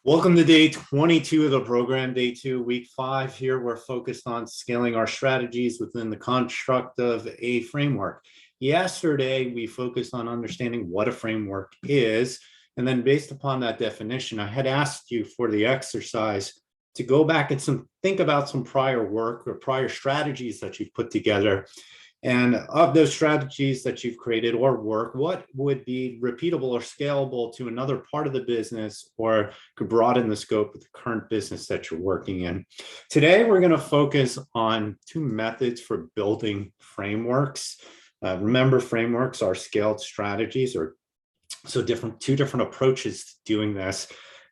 Welcome to day 22 of the program, day 2, week 5. Here we're focused on scaling our strategies within the construct of a framework. Yesterday, we focused on understanding what a framework is. And then based upon that definition, I had asked you for the exercise to go back and think about some prior work or prior strategies that you've put together. And of those strategies that you've created or work, what would be repeatable or scalable to another part of the business or could broaden the scope of the current business that you're working in? Today, we're going to focus on 2 methods for building frameworks. Remember, frameworks are scaled strategies, or so 2 different approaches to doing this.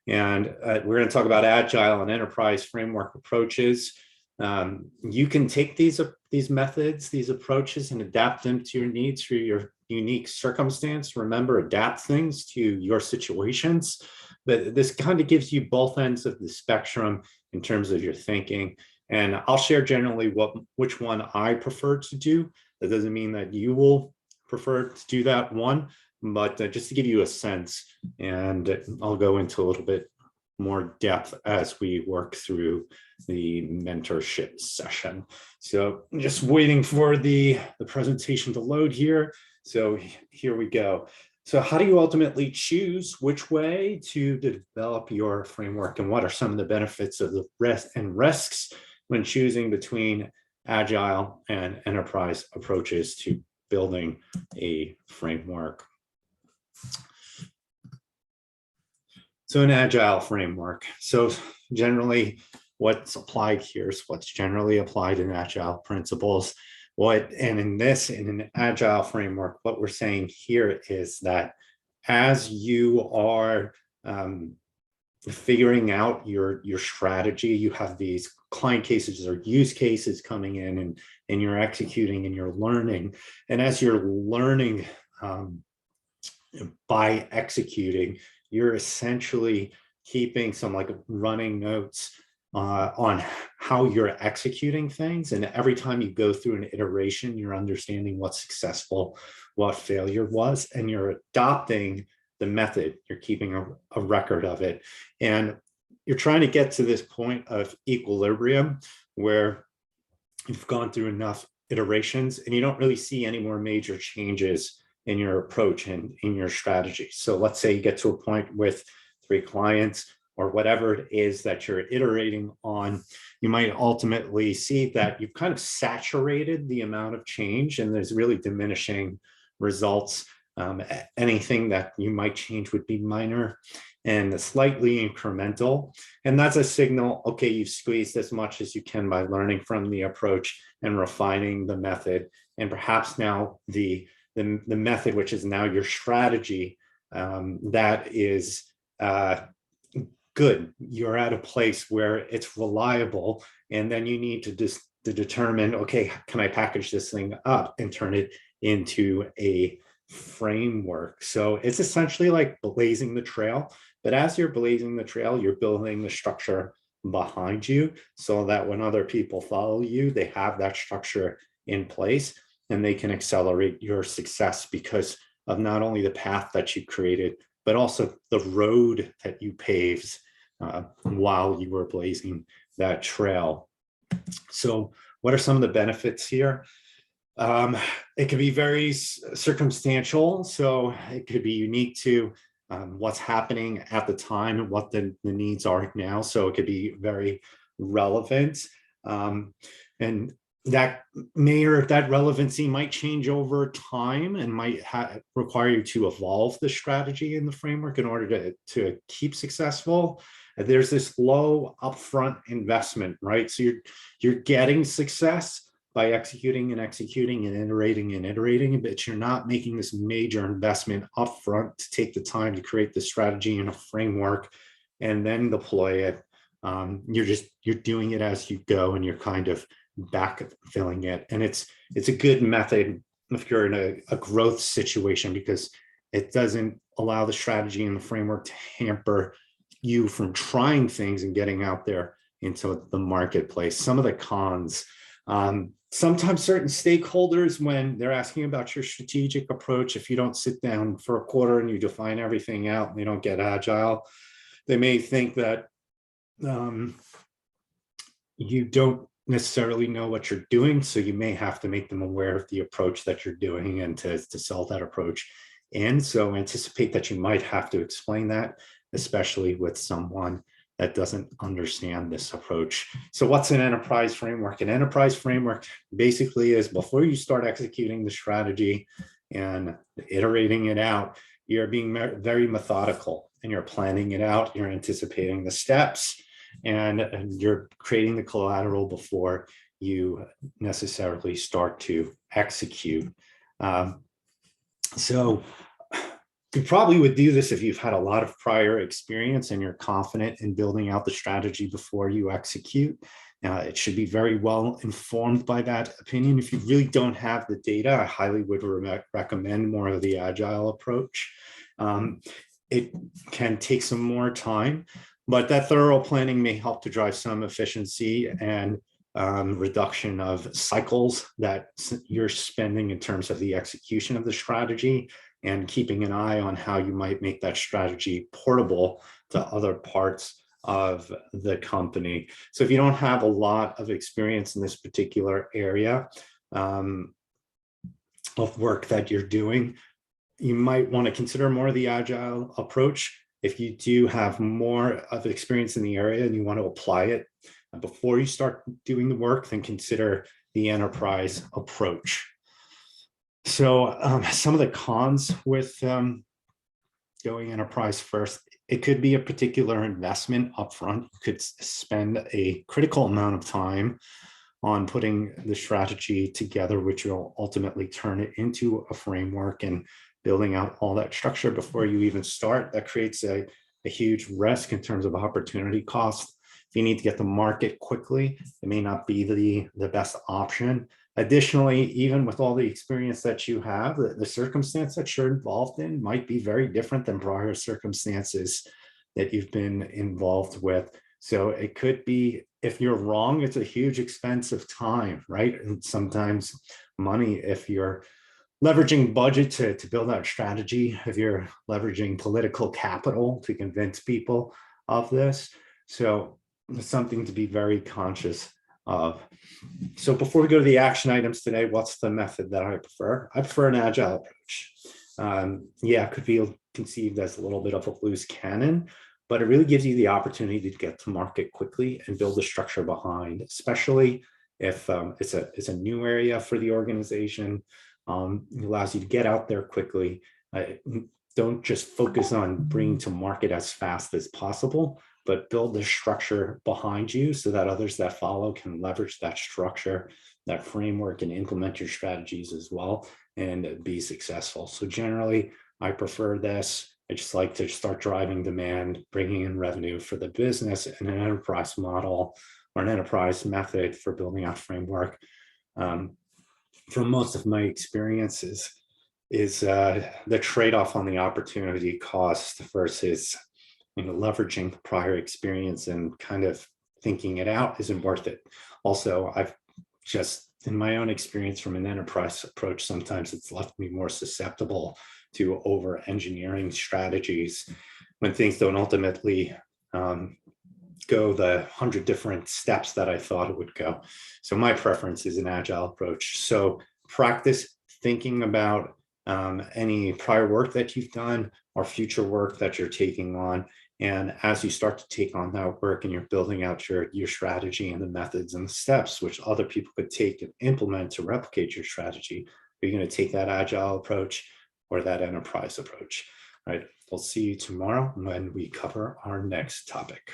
And we're going to talk about Agile and enterprise framework approaches. You can take these methods, these approaches, and adapt them to your needs through your unique circumstance. Remember, adapt things to your situations. But this kind of gives you both ends of the spectrum in terms of your thinking. And I'll share generally which one I prefer to do. That doesn't mean that you will prefer to do that one, but just to give you a sense. And I'll go into a little bit more depth as we work through the mentorship session. So I'm just waiting for the presentation to load here. So here we go. So how do you ultimately choose which way to develop your framework, and what are some of the benefits of the risks when choosing between Agile and enterprise approaches to building a framework? So an Agile framework. So generally what's applied here is what's generally applied in Agile principles. In an Agile framework, what we're saying here is that as you are figuring out your strategy, you have these client cases or use cases coming in, and you're executing and you're learning. And as you're learning by executing, you're essentially keeping some running notes on how you're executing things. And every time you go through an iteration, you're understanding what's successful, what failure was, and you're adopting the method. You're keeping a record of it. And you're trying to get to this point of equilibrium where you've gone through enough iterations and you don't really see any more major changes in your approach and in your strategy. So let's say you get to a point with 3 clients or whatever it is that you're iterating on, you might ultimately see that you've kind of saturated the amount of change and there's really diminishing results. Anything that you might change would be minor and slightly incremental. And that's a signal, okay, you've squeezed as much as you can by learning from the approach and refining the method. And perhaps now the method, which is now your strategy, that is good. You're at a place where it's reliable, and then you need to determine, okay, can I package this thing up and turn it into a framework? So it's essentially like blazing the trail, but as you're blazing the trail, you're building the structure behind you so that when other people follow you, they have that structure in place and they can accelerate your success because of not only the path that you created, but also the road that you paved while you were blazing that trail. So what are some of the benefits here? It can be very circumstantial. So it could be unique to what's happening at the time and what the needs are now. So it could be very relevant. And that relevancy might change over time and might require you to evolve the strategy in the framework in order to keep successful. There's this low upfront investment, right? So you're getting success by executing and iterating, but you're not making this major investment upfront to take the time to create the strategy and a framework and then deploy it. You're doing it as you go, and you're kind of backfilling it. And it's a good method if you're in a growth situation, because it doesn't allow the strategy and the framework to hamper you from trying things and getting out there into the marketplace. Some of the cons, sometimes certain stakeholders, when they're asking about your strategic approach, if you don't sit down for a quarter and you define everything out and they don't get Agile, They may think that you don't necessarily know what you're doing, so you may have to make them aware of the approach that you're doing and to sell that approach. And so anticipate that you might have to explain that, especially with someone that doesn't understand this approach. So what's an enterprise framework? An enterprise framework basically is before you start executing the strategy and iterating it out, you're being very methodical and you're planning it out, you're anticipating the steps, and you're creating the collateral before you necessarily start to execute. So you probably would do this if you've had a lot of prior experience and you're confident in building out the strategy before you execute. It should be very well informed by that opinion. If you really don't have the data, I highly would recommend more of the Agile approach. It can take some more time, but that thorough planning may help to drive some efficiency and reduction of cycles that you're spending in terms of the execution of the strategy, and keeping an eye on how you might make that strategy portable to other parts of the company. So if you don't have a lot of experience in this particular area of work that you're doing, you might want to consider more of the Agile approach. If you do have more of experience in the area and you want to apply it before you start doing the work, then consider the enterprise approach. So some of the cons with going enterprise first, it could be a particular investment upfront. You could spend a critical amount of time on putting the strategy together, which will ultimately turn it into a framework, and building out all that structure before you even start. That creates a huge risk in terms of opportunity cost. If you need to get to market quickly, it may not be the best option. Additionally, even with all the experience that you have, the circumstance that you're involved in might be very different than prior circumstances that you've been involved with. So it could be, if you're wrong, it's a huge expense of time, right? And sometimes money, if you're leveraging budget to build out strategy, if you're leveraging political capital to convince people of this. So it's something to be very conscious of. So before we go to the action items today, what's the method that I prefer? I prefer an Agile approach. Yeah, it could be conceived as a little bit of a loose cannon, but it really gives you the opportunity to get to market quickly and build a structure behind, especially if it's a new area for the organization. It allows you to get out there quickly. Don't just focus on bringing to market as fast as possible, but build the structure behind you so that others that follow can leverage that structure, that framework, and implement your strategies as well and be successful. So generally, I prefer this. I just like to start driving demand, bringing in revenue for the business, and an enterprise model or an enterprise method for building out framework. From most of my experiences is the trade-off on the opportunity cost versus leveraging prior experience and kind of thinking it out isn't worth it. Also, I've just, in my own experience from an enterprise approach, sometimes it's left me more susceptible to over-engineering strategies when things don't ultimately go the 100 different steps that I thought it would go. So my preference is an Agile approach. So practice thinking about any prior work that you've done or future work that you're taking on. And as you start to take on that work and you're building out your strategy and the methods and the steps which other people could take and implement to replicate your strategy, are you going to take that Agile approach or that enterprise approach? All right, we'll see you tomorrow when we cover our next topic.